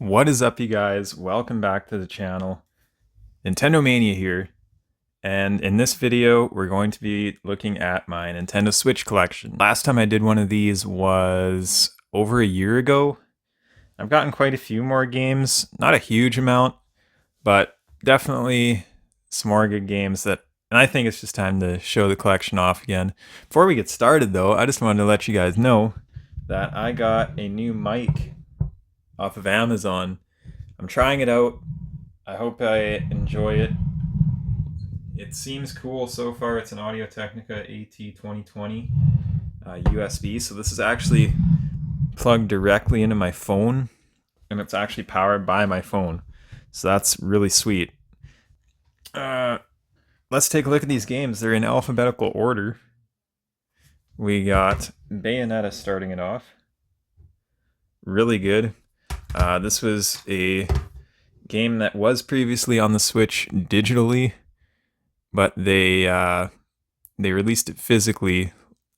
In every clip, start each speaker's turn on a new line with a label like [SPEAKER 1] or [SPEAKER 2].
[SPEAKER 1] What is up, you guys? Welcome back to the channel. Nintendo Mania here, and in this video we're going to be looking at my Nintendo Switch collection. Last time I did one of these was over a year ago. I've gotten quite a few more games, not a huge amount, but definitely some more good games and I think it's just time to show the collection off again. Before we get started though, I just wanted to let you guys know that I got a new mic off of Amazon. I'm trying it out. I hope I enjoy it. It seems cool so far. It's an Audio-Technica AT2020 USB. So this is actually plugged directly into my phone, and it's actually powered by my phone. So that's really sweet. Let's take a look at these games. They're in alphabetical order. We got Bayonetta starting it off. Really good. This was a game that was previously on the Switch digitally, but they released it physically.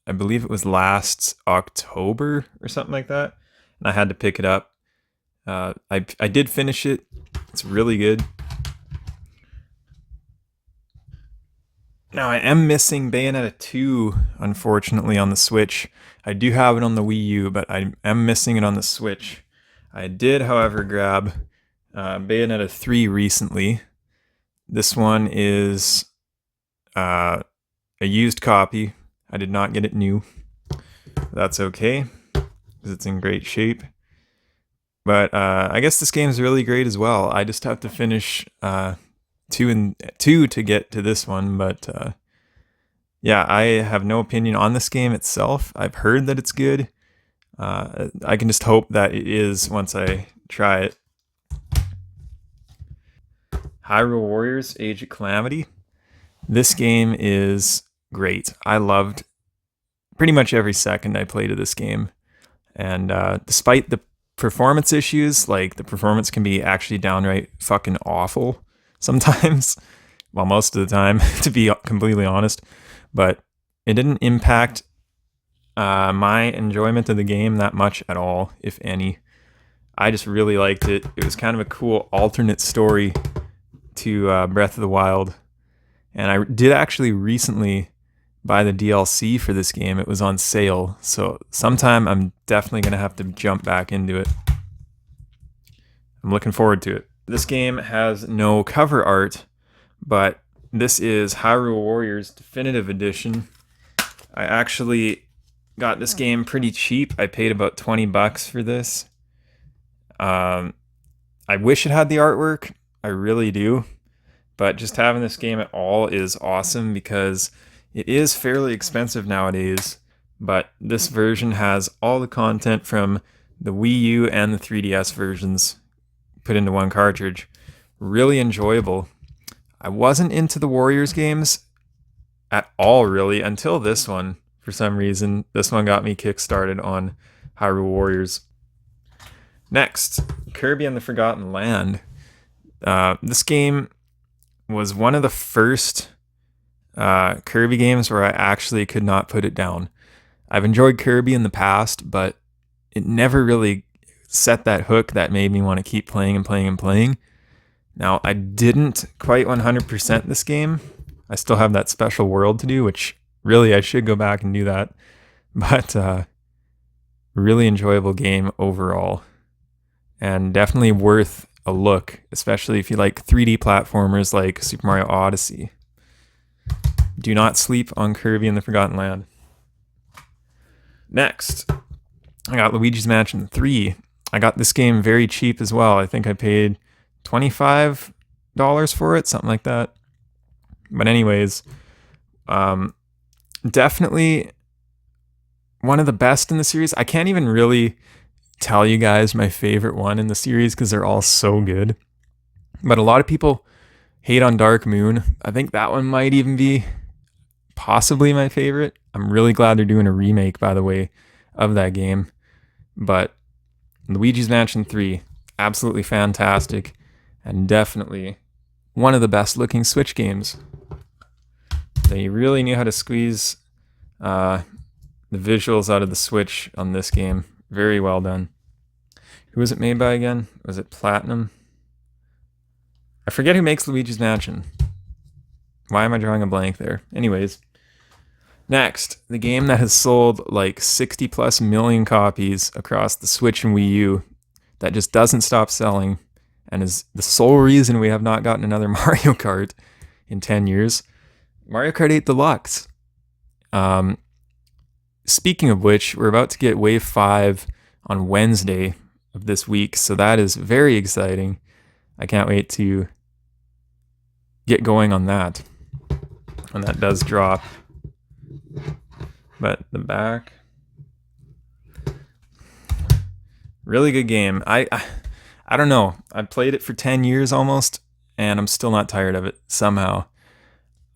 [SPEAKER 1] I believe it was last October or something like that, and I had to pick it up. I did finish it. It's really good. Now I am missing Bayonetta 2, unfortunately, on the Switch. I do have it on the Wii U, but I am missing it on the Switch. I did, however, grab Bayonetta 3 recently. This one is a used copy. I did not get it new. That's okay, because it's in great shape. But I guess this game is really great as well. I just have to finish 2 to get to this one, but yeah, I have no opinion on this game itself. I've heard that it's good. I can just hope that it is once I try it. Hyrule Warriors Age of Calamity. This game is great. I loved pretty much every second I played of this game. And despite the performance issues, like the performance can be actually downright fucking awful sometimes. Well, most of the time, to be completely honest. But it didn't impact my enjoyment of the game that much at all, if any. I just really liked it. It was kind of a cool alternate story to Breath of the Wild. And I did actually recently buy the DLC for this game. It was on sale, so sometime I'm definitely going to have to jump back into it. I'm looking forward to it. This game has no cover art, but this is Hyrule Warriors Definitive Edition. I actually got this game pretty cheap. I paid about $20 for this. I wish it had the artwork. I really do. But just having this game at all is awesome because it is fairly expensive nowadays. But this version has all the content from the Wii U and the 3DS versions put into one cartridge. Really enjoyable. I wasn't into the Warriors games at all, really, until this one. For some reason, this one got me kickstarted on Hyrule Warriors. Next, Kirby and the Forgotten Land. This game was one of the first Kirby games where I actually could not put it down. I've enjoyed Kirby in the past, but it never really set that hook that made me want to keep playing and playing and playing. Now, I didn't quite 100% this game. I still have that special world to do, which really I should go back and do that. But really enjoyable game overall. And definitely worth a look, especially if you like 3D platformers like Super Mario Odyssey. Do not sleep on Kirby and the Forgotten Land. Next, I got Luigis Mansion 3. I got this game very cheap as well. I think I paid $25 for it, something like that. But anyways, definitely one of the best in the series. I can't even really tell you guys my favorite one in the series because they're all so good. But a lot of people hate on Dark Moon. I think that one might even be possibly my favorite. I'm really glad they're doing a remake, by the way, of that game. But Luigi's Mansion 3, absolutely fantastic, and definitely one of the best looking Switch games. They really knew how to squeeze the visuals out of the Switch on this game. Very well done. Who was it made by again? Was it Platinum? I forget who makes Luigi's Mansion. Why am I drawing a blank there? Anyways, next, the game that has sold like 60 plus million copies across the Switch and Wii U that just doesn't stop selling and is the sole reason we have not gotten another Mario Kart in 10 years. Mario Kart 8 Deluxe. Speaking of which, we're about to get Wave 5 on Wednesday of this week, so that is very exciting. I can't wait to get going on that when that does drop. But the back, really good game. I don't know. I've played it for 10 years almost, and I'm still not tired of it somehow.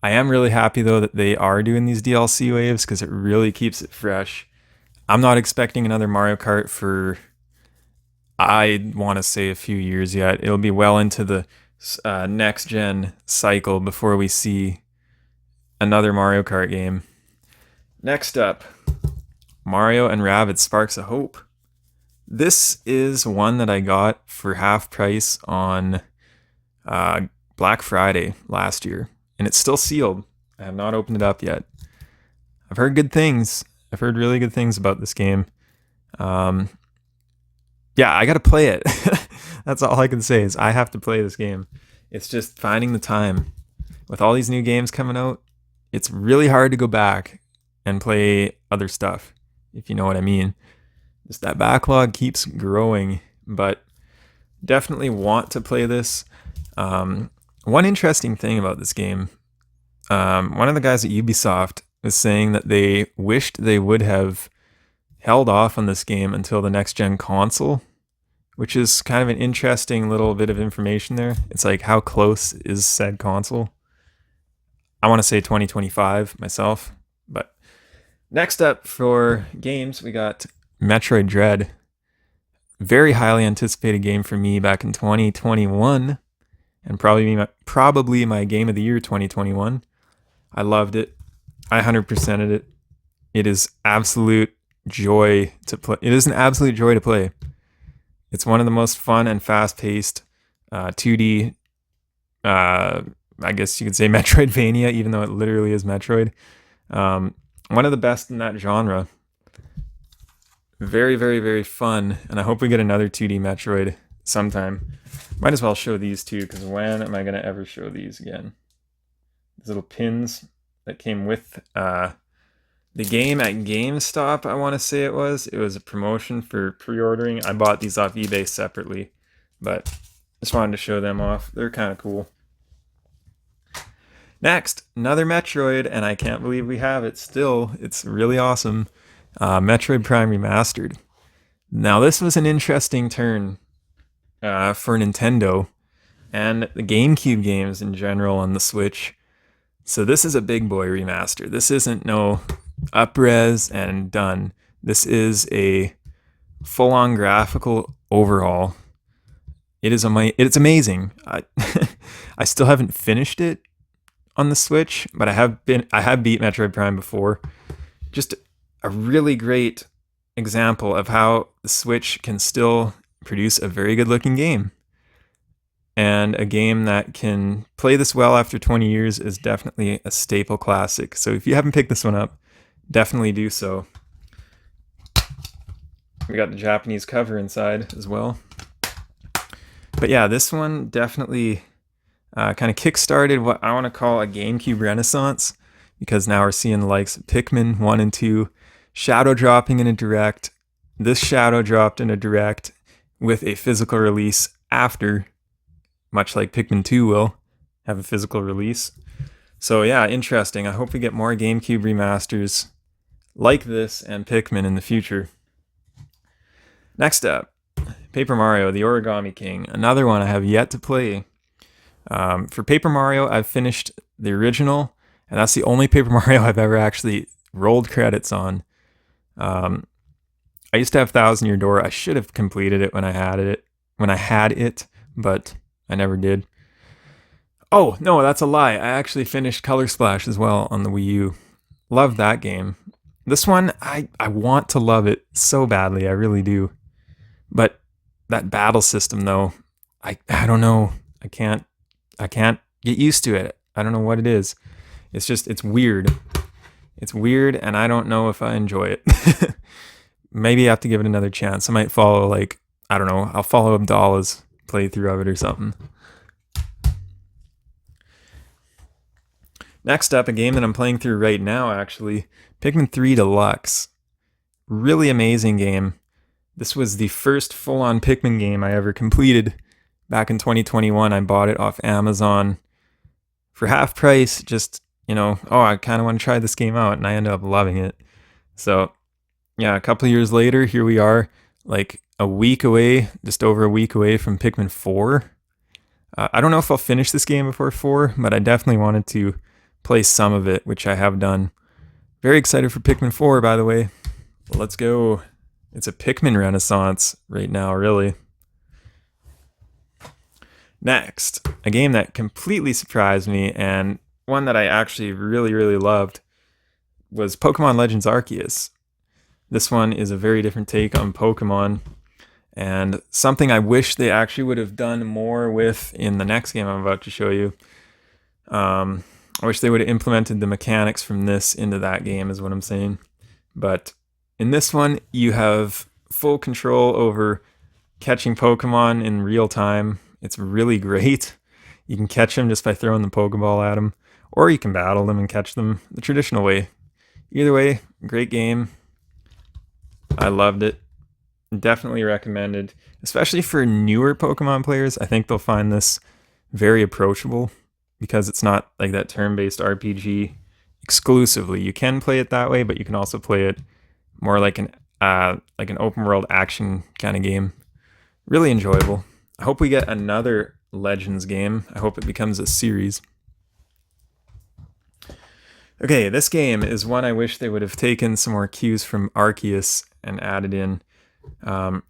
[SPEAKER 1] I am really happy though that they are doing these DLC waves because it really keeps it fresh. I'm not expecting another Mario Kart for, I want to say, a few years yet. It'll be well into the next gen cycle before we see another Mario Kart game. Next up, Mario and Ravid Sparks of Hope. This is one that I got for half price on Black Friday last year, and it's still sealed. I have not opened it up yet. I've heard good things. I've heard really good things about this game. Yeah, I gotta play it. That's all I can say is I have to play this game. It's just finding the time. With all these new games coming out, it's really hard to go back and play other stuff, if you know what I mean. Just that backlog keeps growing, but definitely want to play this. One interesting thing about this game, one of the guys at Ubisoft was saying that they wished they would have held off on this game until the next gen console, which is kind of an interesting little bit of information there. It's like, how close is said console? I want to say 2025 myself, but next up for games, we got Metroid Dread. Very highly anticipated game for me back in 2021, and probably my game of the year 2021. I loved it. I 100%ed it. It is absolute joy to play. It is an absolute joy to play. It's one of the most fun and fast-paced 2D, I guess you could say Metroidvania, even though it literally is Metroid. One of the best in that genre. Very, very, very fun, and I hope we get another 2D Metroid sometime. Might as well show these two, because when am I going to ever show these again? These little pins that came with the game at GameStop, I want to say it was. It was a promotion for pre-ordering. I bought these off eBay separately, but just wanted to show them off. They're kind of cool. Next, another Metroid, and I can't believe we have it still. It's really awesome. Metroid Prime Remastered. Now, this was an interesting turn for Nintendo and the GameCube games in general on the Switch. So this is a big boy remaster. This isn't no up-res and done. This is a full-on graphical overhaul. It's amazing. I still haven't finished it on the Switch, but I have beat Metroid Prime before. Just a really great example of how the Switch can still produce a very good looking game. And a game that can play this well after 20 years is definitely a staple classic. So if you haven't picked this one up, definitely do so. We got the Japanese cover inside as well. But yeah, this one definitely kind of kickstarted what I want to call a GameCube renaissance, because now we're seeing the likes of Pikmin 1 and 2 shadow dropping in a direct. This shadow dropped in a direct with a physical release after, much like Pikmin 2 will have a physical release. So yeah, interesting. I hope we get more GameCube remasters like this and Pikmin in the future. Next up, Paper Mario, the Origami King. Another one I have yet to play. For Paper Mario, I've finished the original, and that's the only Paper Mario I've ever actually rolled credits on. I used to have 1,000 Year Door. I should have completed it when I had it, but I never did. Oh, no, that's a lie. I actually finished Color Splash as well on the Wii U. Love that game. This one, I want to love it so badly. I really do. But That battle system though, I don't know. I can't get used to it. I don't know what it is. It's weird. It's weird, and I don't know if I enjoy it. Maybe I have to give it another chance. I might follow, like, I don't know, I'll follow Abdallah's playthrough of it or something. Next up, a game that I'm playing through right now, actually, Pikmin 3 Deluxe. Really amazing game. This was the first full-on Pikmin game I ever completed. Back in 2021, I bought it off Amazon for half price, just, I kind of want to try this game out, and I ended up loving it. So, yeah, a couple years later, here we are, like a week away, just over a week away from Pikmin 4. I don't know if I'll finish this game before 4, but I definitely wanted to play some of it, which I have done. Very excited for Pikmin 4, by the way. Let's go. It's a Pikmin renaissance right now, really. Next, a game that completely surprised me, and one that I actually really, really loved, was Pokemon Legends Arceus. This one is a very different take on Pokemon, and something I wish they actually would have done more with in the next game I'm about to show you. I wish they would have implemented the mechanics from this into that game, is what I'm saying. But in this one, you have full control over catching Pokemon in real time. It's really great. You can catch them just by throwing the Pokeball at them, or you can battle them and catch them the traditional way. Either way, great game. I loved it. Definitely recommended, especially for newer Pokemon players. I think they'll find this very approachable because it's not like that turn-based RPG exclusively. You can play it that way, but you can also play it more like an open world action kind of game. Really enjoyable. I hope we get another Legends game. I hope it becomes a series. Okay, this game is one I wish they would have taken some more cues from Arceus and added in.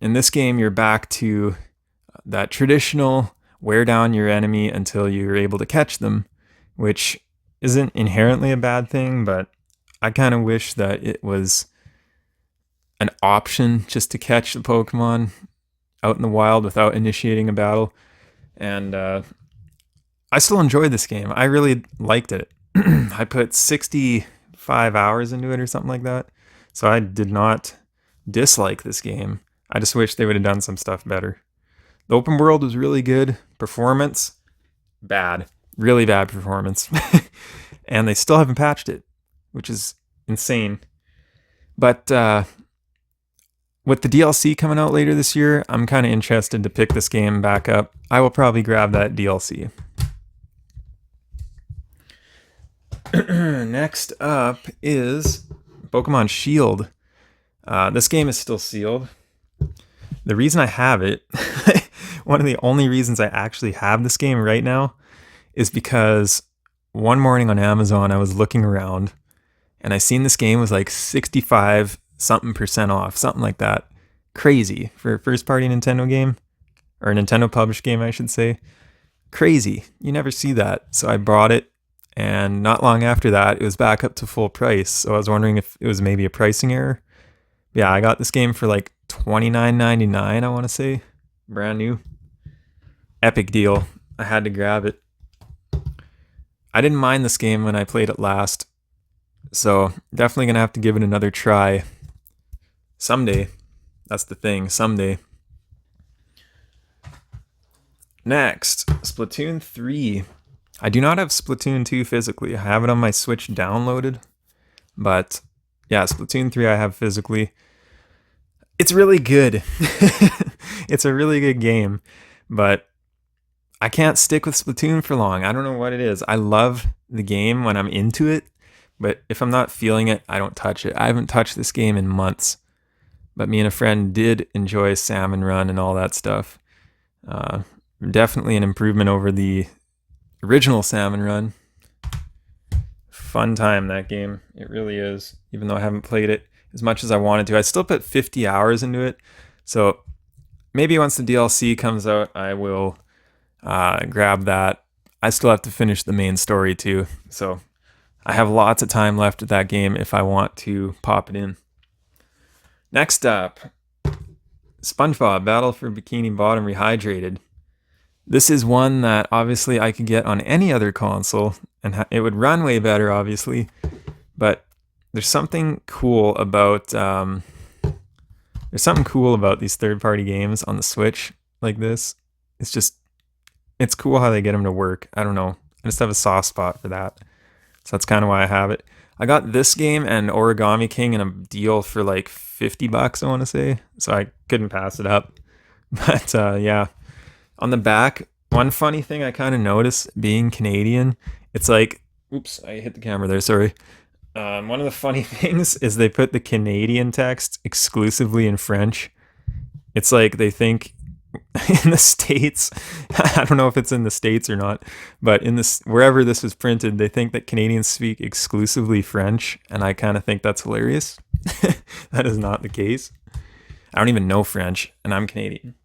[SPEAKER 1] In this game, you're back to that traditional wear down your enemy until you're able to catch them, which isn't inherently a bad thing, but I kind of wish that it was an option just to catch the Pokemon out in the wild without initiating a battle. And I still enjoyed this game. I really liked it. I put 65 hours into it or something like that. So I did not dislike this game. I just wish they would have done some stuff better. The open world was really good. Performance, bad. Really bad performance. And they still haven't patched it, which is insane. But with the DLC coming out later this year, I'm kind of interested to pick this game back up. I will probably grab that DLC. Next up is Pokemon Shield. This game is still sealed. The reason I have it, one of the only reasons I actually have this game right now, is because one morning on Amazon I was looking around and I seen this game was like 65 something % off, something like that. Crazy for a first party Nintendo game, or a Nintendo published game I should say. Crazy. You never see that. So I bought it, and not long after that it was back up to full price. So I was wondering if it was maybe a pricing error. Yeah, I got this game for like $29.99, I want to say. Brand new. Epic deal. I had to grab it. I didn't mind this game when I played it last, so definitely gonna have to give it another try someday. That's the thing, someday. Next, Splatoon 3. I do not have Splatoon 2 physically. I have it on my Switch downloaded, but yeah, Splatoon 3 I have physically. It's really good. It's a really good game, but I can't stick with Splatoon for long. I don't know what it is. I love the game when I'm into it, but if I'm not feeling it, I don't touch it. I haven't touched this game in months, but me and a friend did enjoy Salmon Run and all that stuff. Definitely an improvement over the original Salmon Run. Fun time, that game. It really is, even though I haven't played it as much as I wanted to. I still put 50 hours into it, so maybe once the DLC comes out, I will grab that. I still have to finish the main story too, so I have lots of time left with that game if I want to pop it in. Next up, SpongeBob Battle for Bikini Bottom Rehydrated. This is one that obviously I could get on any other console, and it would run way better, obviously. But there's something cool about these third-party games on the Switch like this. It's cool how they get them to work. I don't know. I just have a soft spot for that. So that's kind of why I have it. I got this game and Origami King in a deal for like $50, I want to say. So I couldn't pass it up. But yeah. On the back, one funny thing I kind of noticed being Canadian, it's like, oops, I hit the camera there, sorry. One of the funny things is they put the Canadian text exclusively in French. It's like they think in the States, I don't know if it's in the States or not, but in this, wherever this was printed, they think that Canadians speak exclusively French, and I kind of think that's hilarious. That is not the case. I don't even know French, and I'm Canadian.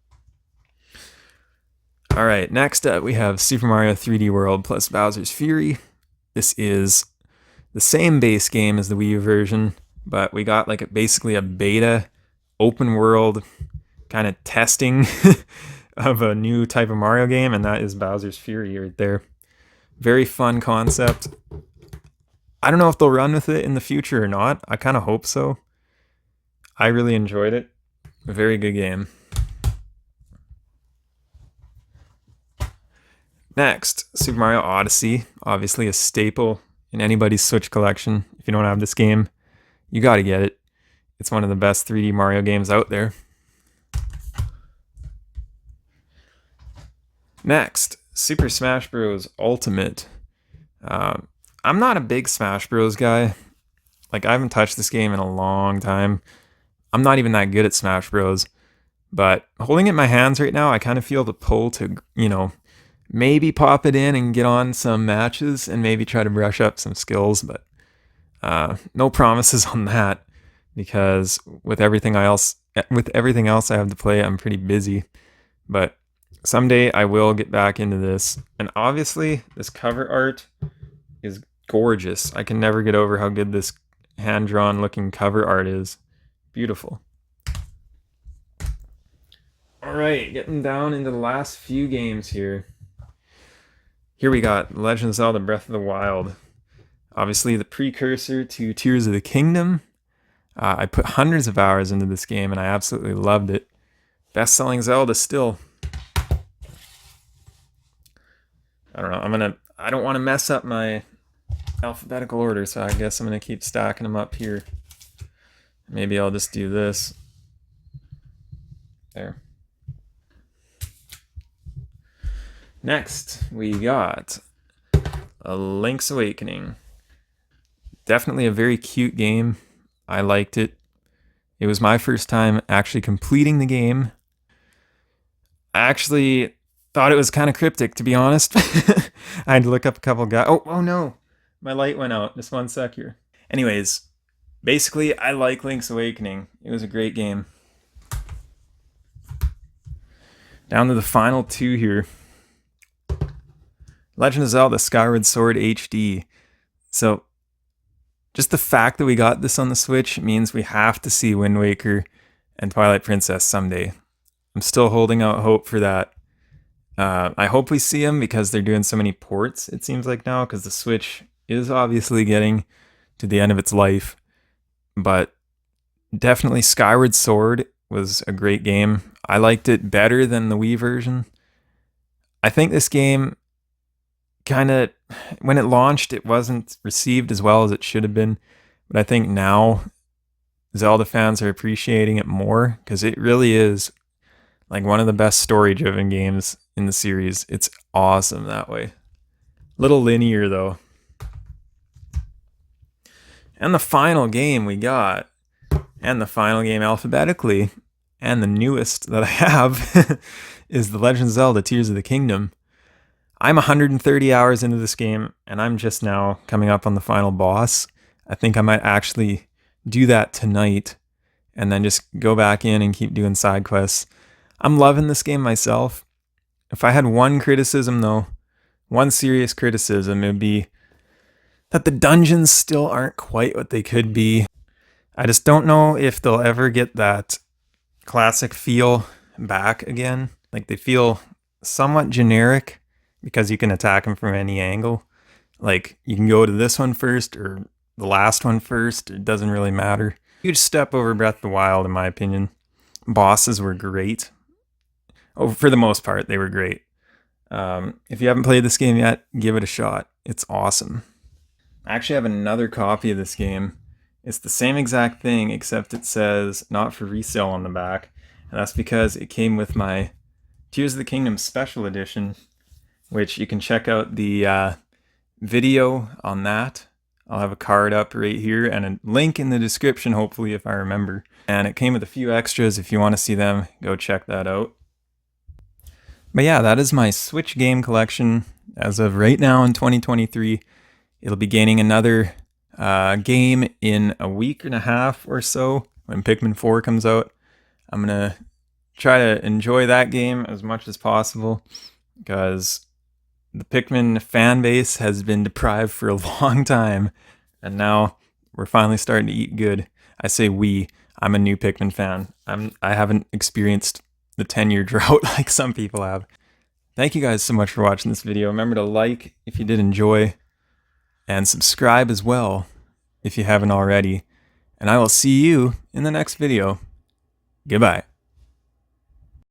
[SPEAKER 1] All right, next up we have Super Mario 3D World plus Bowser's Fury. This is the same base game as the Wii U version, but we got like basically a beta open world kind of testing of a new type of Mario game, and that is Bowser's Fury right there. Very fun concept. I don't know if they'll run with it in the future or not. I kind of hope so. I really enjoyed it. A very good game. Next, Super Mario Odyssey. Obviously a staple in anybody's Switch collection. If you don't have this game, you gotta get it. It's one of the best 3D Mario games out there. Next, Super Smash Bros. Ultimate. I'm not a big Smash Bros. Guy. Like, I haven't touched this game in a long time. I'm not even that good at Smash Bros. But holding it in my hands right now, I kind of feel the pull to, maybe pop it in and get on some matches and maybe try to brush up some skills. But no promises on that, because with everything else I have to play, I'm pretty busy. But someday I will get back into this. And obviously, this cover art is gorgeous. I can never get over how good this hand-drawn looking cover art is. Beautiful. Alright, getting down into the last few games here. Here we got Legend of Zelda Breath of the Wild. Obviously the precursor to Tears of the Kingdom. I put hundreds of hours into this game and I absolutely loved it. Best-selling Zelda still. I don't know, I don't want to mess up my alphabetical order, so I guess I'm going to keep stacking them up here. Maybe I'll just do this. There. Next, we got A Link's Awakening. Definitely a very cute game. I liked it. It was my first time actually completing the game. I actually thought it was kind of cryptic, to be honest. I had to look up a couple guys. Oh no, my light went out. Just one sec here. Anyways, basically, I like Link's Awakening. It was a great game. Down to the final two here. Legend of Zelda Skyward Sword HD. So, just the fact that we got this on the Switch means we have to see Wind Waker and Twilight Princess someday. I'm still holding out hope for that. I hope we see them because they're doing so many ports, it seems like now, because the Switch is obviously getting to the end of its life. But definitely Skyward Sword was a great game. I liked it better than the Wii version. I think this game when it launched, it wasn't received as well as it should have been. But I think now Zelda fans are appreciating it more because it really is like one of the best story-driven games in the series. It's awesome that way. Little linear though. And the final game we got, and the final game alphabetically, and the newest that I have, is The Legend of Zelda Tears of the Kingdom. I'm 130 hours into this game, and I'm just now coming up on the final boss. I think I might actually do that tonight, and then just go back in and keep doing side quests. I'm loving this game myself. If I had one criticism though, one serious criticism, it would be that the dungeons still aren't quite what they could be. I just don't know if they'll ever get that classic feel back again. Like, they feel somewhat generic because you can attack them from any angle. Like, you can go to this one first or the last one first. It doesn't really matter. Huge step over Breath of the Wild, in my opinion. Bosses were great. Oh, for the most part, they were great. If you haven't played this game yet, give it a shot. It's awesome. I actually have another copy of this game. It's the same exact thing, except it says not for resale on the back. And that's because it came with my Tears of the Kingdom Special Edition, which you can check out the video on that. I'll have a card up right here and a link in the description, hopefully, if I remember. And it came with a few extras. If you want to see them, go check that out. But yeah, that is my Switch game collection as of right now in 2023. It'll be gaining another game in a week and a half or so when Pikmin 4 comes out. I'm going to try to enjoy that game as much as possible because the Pikmin fan base has been deprived for a long time, and now we're finally starting to eat good. I say we. I'm a new Pikmin fan. I haven't experienced the 10-year drought like some people have. Thank you guys so much for watching this video. Remember to like if you did enjoy, and subscribe as well if you haven't already. And I will see you in the next video. Goodbye.